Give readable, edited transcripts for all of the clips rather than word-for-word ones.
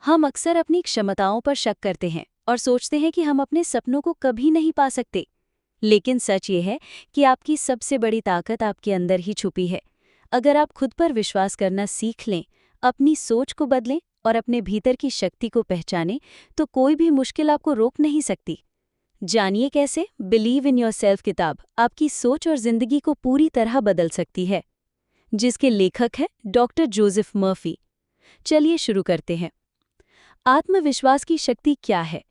हम अक्सर अपनी क्षमताओं पर शक करते हैं और सोचते हैं कि हम अपने सपनों को कभी नहीं पा सकते। लेकिन सच ये है कि आपकी सबसे बड़ी ताकत आपके अंदर ही छुपी है। अगर आप खुद पर विश्वास करना सीख लें, अपनी सोच को बदलें और अपने भीतर की शक्ति को पहचानें, तो कोई भी मुश्किल आपको रोक नहीं सकती। जानिए कैसे बिलीव इन योरसेल्फ किताब आपकी सोच और जिंदगी को पूरी तरह बदल सकती है, जिसके लेखक हैं डॉक्टर जोसेफ मर्फी। चलिए शुरू करते हैं। आत्मविश्वास की शक्ति क्या है?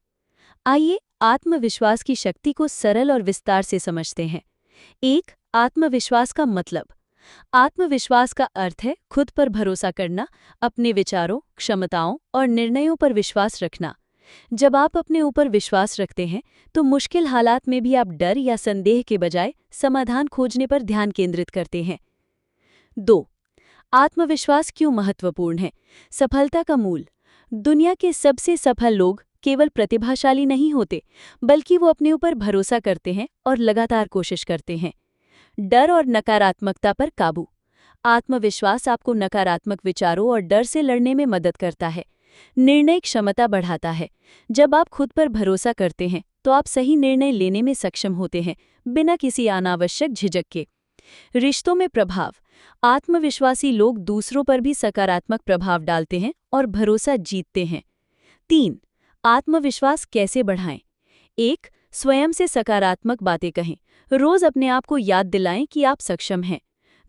आइए आत्मविश्वास की शक्ति को सरल और विस्तार से समझते हैं। एक, आत्मविश्वास का मतलब। आत्मविश्वास का अर्थ है खुद पर भरोसा करना, अपने विचारों, क्षमताओं और निर्णयों पर विश्वास रखना। जब आप अपने ऊपर विश्वास रखते हैं तो मुश्किल हालात में भी आप डर या संदेह के बजाय समाधान खोजने पर ध्यान केंद्रित करते हैं। 2. आत्मविश्वास क्यों महत्वपूर्ण है? सफलता का मूल। दुनिया के सबसे सफल लोग केवल प्रतिभाशाली नहीं होते, बल्कि वो अपने ऊपर भरोसा करते हैं और लगातार कोशिश करते हैं। डर और नकारात्मकता पर काबू। आत्मविश्वास आपको नकारात्मक विचारों और डर से लड़ने में मदद करता है। निर्णय क्षमता बढ़ाता है। जब आप खुद पर भरोसा करते हैं तो आप सही निर्णय लेने में सक्षम होते हैं, बिना किसी अनावश्यक झिझक के। रिश्तों में प्रभाव। आत्मविश्वासी लोग दूसरों पर भी सकारात्मक प्रभाव डालते हैं और भरोसा जीतते हैं। 3. आत्मविश्वास कैसे बढ़ाएं? 1. स्वयं से सकारात्मक बातें कहें। रोज अपने आप को याद दिलाएं कि आप सक्षम हैं।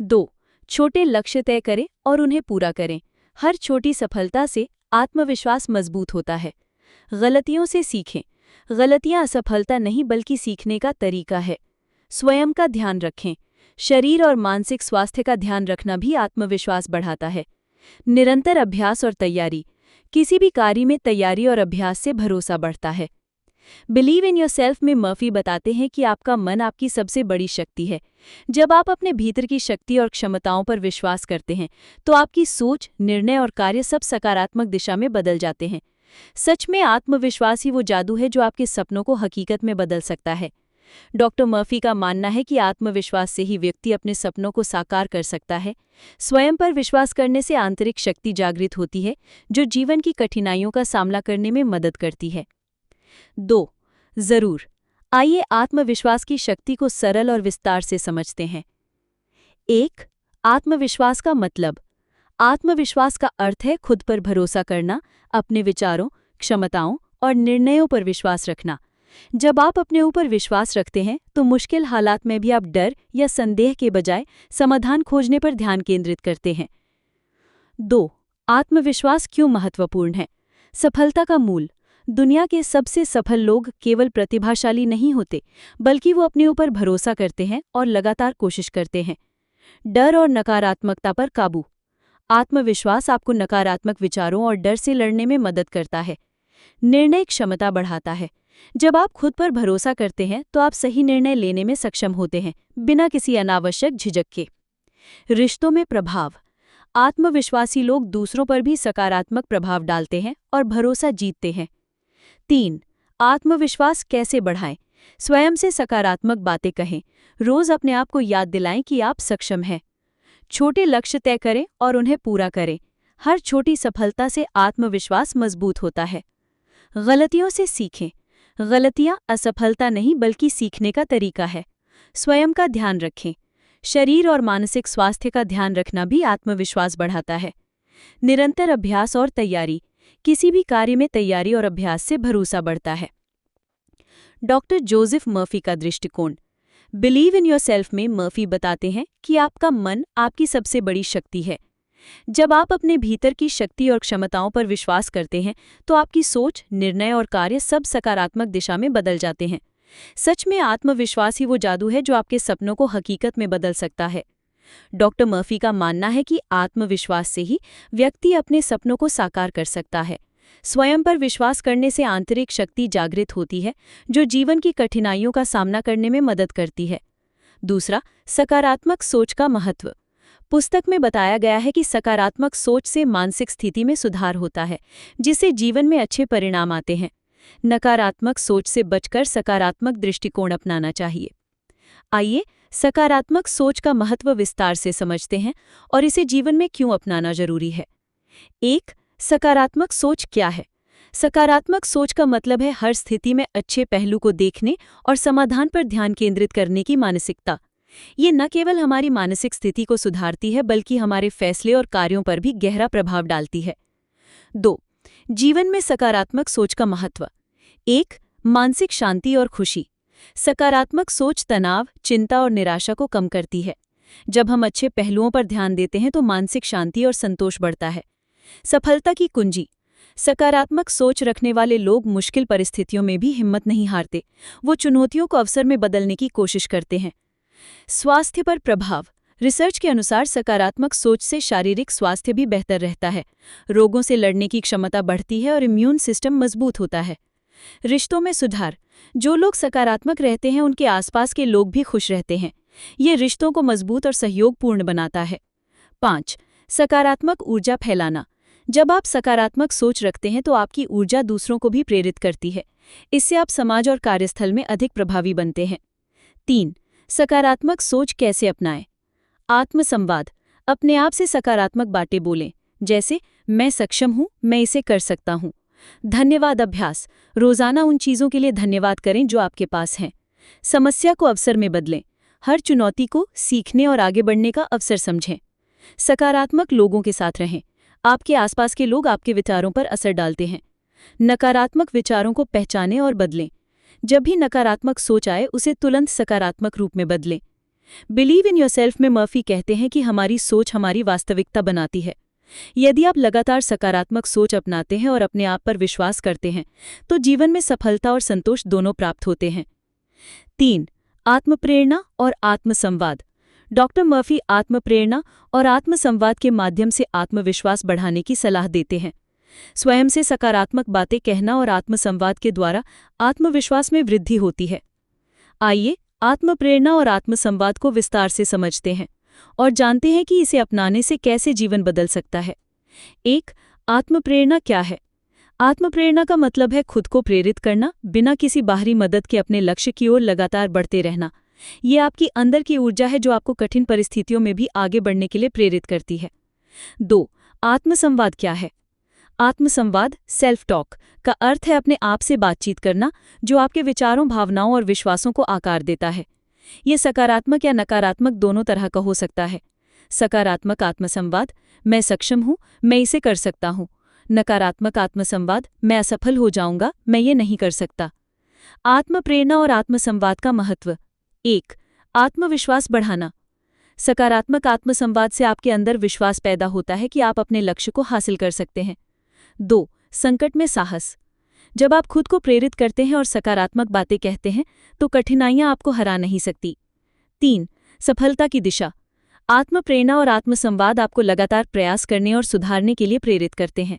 2. छोटे लक्ष्य तय करें और उन्हें पूरा करें। हर छोटी सफलता से आत्मविश्वास मजबूत होता है। गलतियों से सीखें। गलतियां असफलता नहीं बल्कि सीखने का तरीका है। स्वयं का ध्यान रखें। शरीर और मानसिक स्वास्थ्य का ध्यान रखना भी आत्मविश्वास बढ़ाता है। निरंतर अभ्यास और तैयारी। किसी भी कार्य में तैयारी और अभ्यास से भरोसा बढ़ता है। बिलीव इन योरसेल्फ में मर्फी बताते हैं कि आपका मन आपकी सबसे बड़ी शक्ति है। जब आप अपने भीतर की शक्ति और क्षमताओं पर विश्वास करते हैं तो आपकी सोच, निर्णय और कार्य सब सकारात्मक दिशा में बदल जाते हैं। सच में आत्मविश्वास ही वो जादू है जो आपके सपनों को हकीकत में बदल सकता है। डॉक्टर मर्फी का मानना है कि आत्मविश्वास से ही व्यक्ति अपने सपनों को साकार कर सकता है। स्वयं पर विश्वास करने से आंतरिक शक्ति जागृत होती है, जो जीवन की कठिनाइयों का सामना करने में मदद करती है। 2. जरूर। आइए आत्मविश्वास की शक्ति को सरल और विस्तार से समझते हैं। 1. आत्मविश्वास का मतलब। आत्मविश्वास का अर्थ है खुद पर भरोसा करना, अपने विचारों, क्षमताओं और निर्णयों पर विश्वास रखना। जब आप अपने ऊपर विश्वास रखते हैं तो मुश्किल हालात में भी आप डर या संदेह के बजाय समाधान खोजने पर ध्यान केंद्रित करते हैं। 2. आत्मविश्वास क्यों महत्वपूर्ण है? सफलता का मूल। दुनिया के सबसे सफल लोग केवल प्रतिभाशाली नहीं होते, बल्कि वो अपने ऊपर भरोसा करते हैं और लगातार कोशिश करते हैं। डर और नकारात्मकता पर काबू। आत्मविश्वास आपको नकारात्मक विचारों और डर से लड़ने में मदद करता है। निर्णय क्षमता बढ़ाता है। जब आप खुद पर भरोसा करते हैं तो आप सही निर्णय लेने में सक्षम होते हैं, बिना किसी अनावश्यक झिझक के। रिश्तों में प्रभाव। आत्मविश्वासी लोग दूसरों पर भी सकारात्मक प्रभाव डालते हैं और भरोसा जीतते हैं। 3. आत्मविश्वास कैसे बढ़ाएं? स्वयं से सकारात्मक बातें कहें। रोज अपने आप को याद दिलाएं कि आप सक्षम हैं। छोटे लक्ष्य तय करें और उन्हें पूरा करें। हर छोटी सफलता से आत्मविश्वास मजबूत होता है। गलतियों से सीखें। गलतियां असफलता नहीं बल्कि सीखने का तरीका है। स्वयं का ध्यान रखें। शरीर और मानसिक स्वास्थ्य का ध्यान रखना भी आत्मविश्वास बढ़ाता है। निरंतर अभ्यास और तैयारी। किसी भी कार्य में तैयारी और अभ्यास से भरोसा बढ़ता है। डॉक्टर जोसेफ मर्फी का दृष्टिकोण। बिलीव इन योरसेल्फ में मर्फी बताते हैं कि आपका मन आपकी सबसे बड़ी शक्ति है। जब आप अपने भीतर की शक्ति और क्षमताओं पर विश्वास करते हैं तो आपकी सोच, निर्णय और कार्य सब सकारात्मक दिशा में बदल जाते हैं। सच में आत्मविश्वास ही वो जादू है जो आपके सपनों को हकीकत में बदल सकता है। डॉक्टर मर्फी का मानना है कि आत्मविश्वास से ही व्यक्ति अपने सपनों को साकार कर सकता है। स्वयं पर विश्वास करने से आंतरिक शक्ति जागृत होती है, जो जीवन की कठिनाइयों का सामना करने में मदद करती है। दूसरा, सकारात्मक सोच का महत्व। पुस्तक में बताया गया है कि सकारात्मक सोच से मानसिक स्थिति में सुधार होता है, जिससे जीवन में अच्छे परिणाम आते हैं। नकारात्मक सोच से बचकर सकारात्मक दृष्टिकोण अपनाना चाहिए। आइए सकारात्मक सोच का महत्व विस्तार से समझते हैं और इसे जीवन में क्यों अपनाना जरूरी है। 1. सकारात्मक सोच क्या है? सकारात्मक सोच का मतलब है हर स्थिति में अच्छे पहलू को देखने और समाधान पर ध्यान केंद्रित करने की मानसिकता। ये न केवल हमारी मानसिक स्थिति को सुधारती है बल्कि हमारे फैसले और कार्यों पर भी गहरा प्रभाव डालती है। 2. जीवन में सकारात्मक सोच का महत्व। 1. मानसिक शांति और खुशी। सकारात्मक सोच तनाव, चिंता और निराशा को कम करती है। जब हम अच्छे पहलुओं पर ध्यान देते हैं तो मानसिक शांति और संतोष बढ़ता है। सफलता की कुंजी। सकारात्मक सोच रखने वाले लोग मुश्किल परिस्थितियों में भी हिम्मत नहीं हारते। वो चुनौतियों को अवसर में बदलने की कोशिश करते हैं। स्वास्थ्य पर प्रभाव। रिसर्च के अनुसार सकारात्मक सोच से शारीरिक स्वास्थ्य भी बेहतर रहता है। रोगों से लड़ने की क्षमता बढ़ती है और इम्यून सिस्टम मजबूत होता है। रिश्तों में सुधार। जो लोग सकारात्मक रहते हैं उनके आसपास के लोग भी खुश रहते हैं। ये रिश्तों को मजबूत और सहयोगपूर्ण बनाता है। 5. सकारात्मक ऊर्जा फैलाना। जब आप सकारात्मक सोच रखते हैं तो आपकी ऊर्जा दूसरों को भी प्रेरित करती है। इससे आप समाज और कार्यस्थल में अधिक प्रभावी बनते हैं। 3. सकारात्मक सोच कैसे अपनाएं? आत्मसंवाद। अपने आप से सकारात्मक बातें बोलें, जैसे मैं सक्षम हूं, मैं इसे कर सकता हूं। धन्यवाद अभ्यास। रोजाना उन चीजों के लिए धन्यवाद करें जो आपके पास हैं। समस्या को अवसर में बदलें। हर चुनौती को सीखने और आगे बढ़ने का अवसर समझें। सकारात्मक लोगों के साथ रहें। आपके आसपास के लोग आपके विचारों पर असर डालते हैं। नकारात्मक विचारों को पहचानें और बदलें। जब भी नकारात्मक सोच आए उसे तुरंत सकारात्मक रूप में बदलें। बिलीव इन योरसेल्फ में मर्फी कहते हैं कि हमारी सोच हमारी वास्तविकता बनाती है। यदि आप लगातार सकारात्मक सोच अपनाते हैं और अपने आप पर विश्वास करते हैं तो जीवन में सफलता और संतोष दोनों प्राप्त होते हैं। 3. आत्मप्रेरणा और आत्मसंवाद। डॉक्टर मर्फी आत्मप्रेरणा और आत्मसंवाद के माध्यम से आत्मविश्वास बढ़ाने की सलाह देते हैं। स्वयं से सकारात्मक बातें कहना और आत्मसंवाद के द्वारा आत्मविश्वास में वृद्धि होती है। आइए आत्मप्रेरणा और आत्मसंवाद को विस्तार से समझते हैं और जानते हैं कि इसे अपनाने से कैसे जीवन बदल सकता है। 1. आत्मप्रेरणा क्या है? आत्मप्रेरणा का मतलब है खुद को प्रेरित करना, बिना किसी बाहरी मदद के अपने लक्ष्य की ओर लगातार बढ़ते रहना। ये आपकी अंदर की ऊर्जा है जो आपको कठिन परिस्थितियों में भी आगे बढ़ने के लिए प्रेरित करती है। 2. आत्मसंवाद क्या है? आत्मसंवाद सेल्फ टॉक का अर्थ है अपने आप से बातचीत करना, जो आपके विचारों, भावनाओं और विश्वासों को आकार देता है। ये सकारात्मक या नकारात्मक दोनों तरह का हो सकता है। सकारात्मक आत्मसंवाद, मैं सक्षम हूँ, मैं इसे कर सकता हूँ। नकारात्मक आत्मसंवाद, मैं असफल हो जाऊंगा, मैं ये नहीं कर सकता। आत्मप्रेरणा और आत्मसंवाद का महत्व। 1. आत्मविश्वास बढ़ाना। सकारात्मक आत्मसंवाद से आपके अंदर विश्वास पैदा होता है कि आप अपने लक्ष्य को हासिल कर सकते हैं। 2. संकट में साहस। जब आप खुद को प्रेरित करते हैं और सकारात्मक बातें कहते हैं तो कठिनाइयां आपको हरा नहीं सकती। 3. सफलता की दिशा। आत्मप्रेरणा और आत्मसंवाद आपको लगातार प्रयास करने और सुधारने के लिए प्रेरित करते हैं।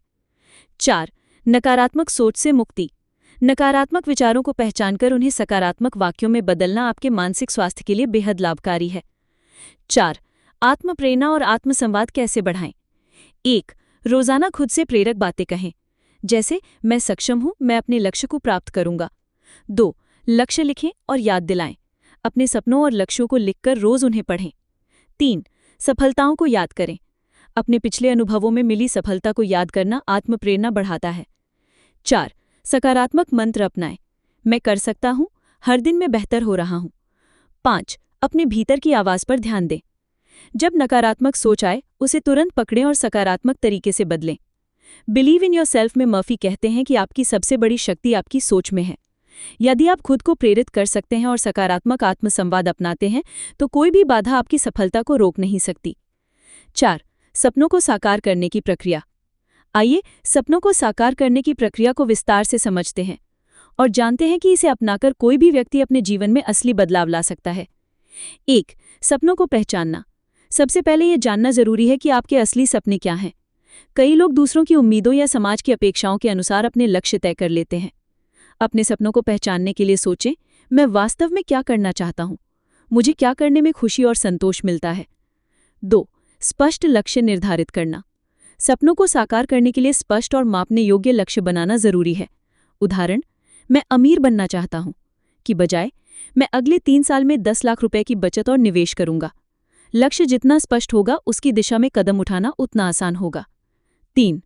4. नकारात्मक सोच से मुक्ति। नकारात्मक विचारों को पहचानकर उन्हें सकारात्मक वाक्यों में बदलना आपके मानसिक स्वास्थ्य के लिए बेहद लाभकारी है। 4. आत्मप्रेरणा और आत्मसंवाद कैसे बढ़ाएं? 1. रोजाना खुद से प्रेरक बातें कहें, जैसे मैं सक्षम हूं, मैं अपने लक्ष्य को प्राप्त करूंगा। 2. लक्ष्य लिखें और याद दिलाएं। अपने सपनों और लक्ष्यों को लिखकर रोज उन्हें पढ़ें। 3. सफलताओं को याद करें। अपने पिछले अनुभवों में मिली सफलता को याद करना आत्मप्रेरणा बढ़ाता है। 4. सकारात्मक मंत्र अपनाएं। मैं कर सकता हूं, हर दिन मैं बेहतर हो रहा हूं। 5. अपने भीतर की आवाज पर ध्यान दें। जब नकारात्मक सोच आए उसे तुरंत पकड़ें और सकारात्मक तरीके से बदलें। बिलीव इन योरसेल्फ में मर्फी कहते हैं कि आपकी सबसे बड़ी शक्ति आपकी सोच में है। यदि आप खुद को प्रेरित कर सकते हैं और सकारात्मक आत्मसंवाद अपनाते हैं तो कोई भी बाधा आपकी सफलता को रोक नहीं सकती। 4. सपनों को साकार करने की प्रक्रिया। आइए सपनों को साकार करने की प्रक्रिया को विस्तार से समझते हैं और जानते हैं कि इसे अपनाकर कोई भी व्यक्ति अपने जीवन में असली बदलाव ला सकता है। 1. सपनों को पहचानना। सबसे पहले यह जानना जरूरी है कि आपके असली सपने क्या हैं। कई लोग दूसरों की उम्मीदों या समाज की अपेक्षाओं के अनुसार अपने लक्ष्य तय कर लेते हैं। अपने सपनों को पहचानने के लिए सोचें, मैं वास्तव में क्या करना चाहता हूँ, मुझे क्या करने में खुशी और संतोष मिलता है। 2. स्पष्ट लक्ष्य निर्धारित करना। सपनों को साकार करने के लिए स्पष्ट और मापने योग्य लक्ष्य बनाना जरूरी है। उदाहरण, मैं अमीर बनना चाहता हूँ की बजाय मैं अगले 3 साल में 10 लाख रुपए की बचत और निवेश करूंगा। लक्ष्य जितना स्पष्ट होगा उसकी दिशा में कदम उठाना उतना आसान होगा। 3.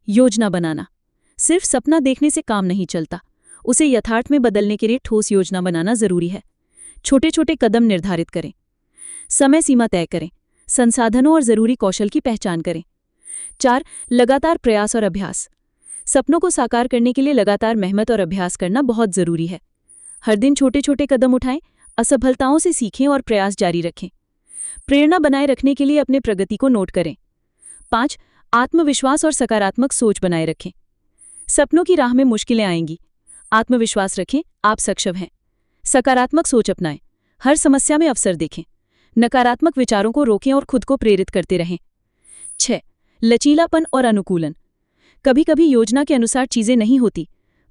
योजना बनाना। सिर्फ सपना देखने से काम नहीं चलता, उसे यथार्थ में बदलने के लिए ठोस योजना बनाना जरूरी है। छोटे छोटे कदम निर्धारित करें, समय सीमा तय करें, संसाधनों और जरूरी कौशल की पहचान करें। 4. लगातार प्रयास और अभ्यास। सपनों को साकार करने के लिए लगातार मेहनत और अभ्यास करना बहुत जरूरी है। हर दिन छोटे छोटे कदम उठाएं, असफलताओं से सीखें और प्रयास जारी रखें। प्रेरणा बनाए रखने के लिए अपने प्रगति को नोट करें। 5. आत्मविश्वास और सकारात्मक सोच बनाए रखें। सपनों की राह में मुश्किलें आएंगी, आत्मविश्वास रखें, आप सक्षम हैं। सकारात्मक सोच अपनाएं, हर समस्या में अवसर देखें। नकारात्मक विचारों को रोकें और खुद को प्रेरित करते रहें। 6. लचीलापन और अनुकूलन। कभी कभी योजना के अनुसार चीजें नहीं होती,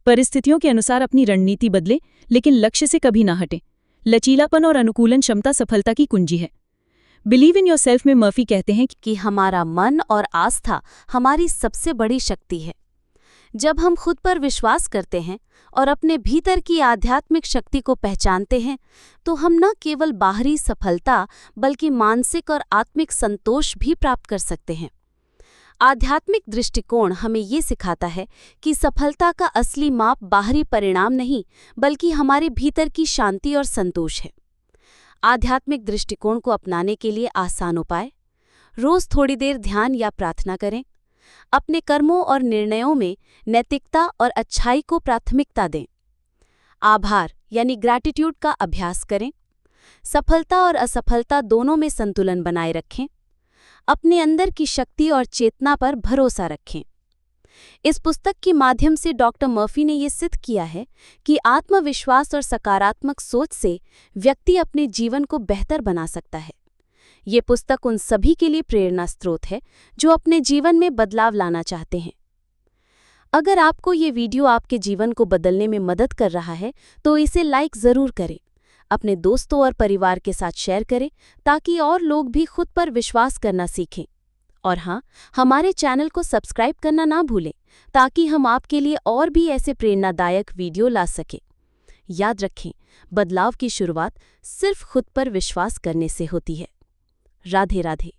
परिस्थितियों के अनुसार अपनी रणनीति बदलें, लेकिन लक्ष्य से कभी ना हटें। लचीलापन और अनुकूलन क्षमता सफलता की कुंजी है। बिलीव इन योरसेल्फ में मर्फी कहते हैं कि हमारा मन और आस्था हमारी सबसे बड़ी शक्ति है। जब हम खुद पर विश्वास करते हैं और अपने भीतर की आध्यात्मिक शक्ति को पहचानते हैं, तो हम न केवल बाहरी सफलता बल्कि मानसिक और आत्मिक संतोष भी प्राप्त कर सकते हैं। आध्यात्मिक दृष्टिकोण हमें ये सिखाता है कि सफलता का असली माप बाहरी परिणाम नहीं, बल्कि हमारे भीतर की शांति और संतोष है। आध्यात्मिक दृष्टिकोण को अपनाने के लिए आसान उपाय: रोज थोड़ी देर ध्यान या प्रार्थना करें। अपने कर्मों और निर्णयों में नैतिकता और अच्छाई को प्राथमिकता दें। आभार यानी ग्रैटिट्यूड का अभ्यास करें। सफलता और असफलता दोनों में संतुलन बनाए रखें। अपने अंदर की शक्ति और चेतना पर भरोसा रखें। इस पुस्तक के माध्यम से डॉक्टर मर्फी ने ये सिद्ध किया है कि आत्मविश्वास और सकारात्मक सोच से व्यक्ति अपने जीवन को बेहतर बना सकता है। ये पुस्तक उन सभी के लिए प्रेरणा स्रोत है जो अपने जीवन में बदलाव लाना चाहते हैं। अगर आपको ये वीडियो आपके जीवन को बदलने में मदद कर रहा है तो इसे लाइक ज़रूर करें। अपने दोस्तों और परिवार के साथ शेयर करें ताकि और लोग भी खुद पर विश्वास करना सीखें। और हाँ, हमारे चैनल को सब्सक्राइब करना ना भूलें ताकि हम आपके लिए और भी ऐसे प्रेरणादायक वीडियो ला सकें। याद रखें, बदलाव की शुरुआत सिर्फ खुद पर विश्वास करने से होती है। राधे राधे।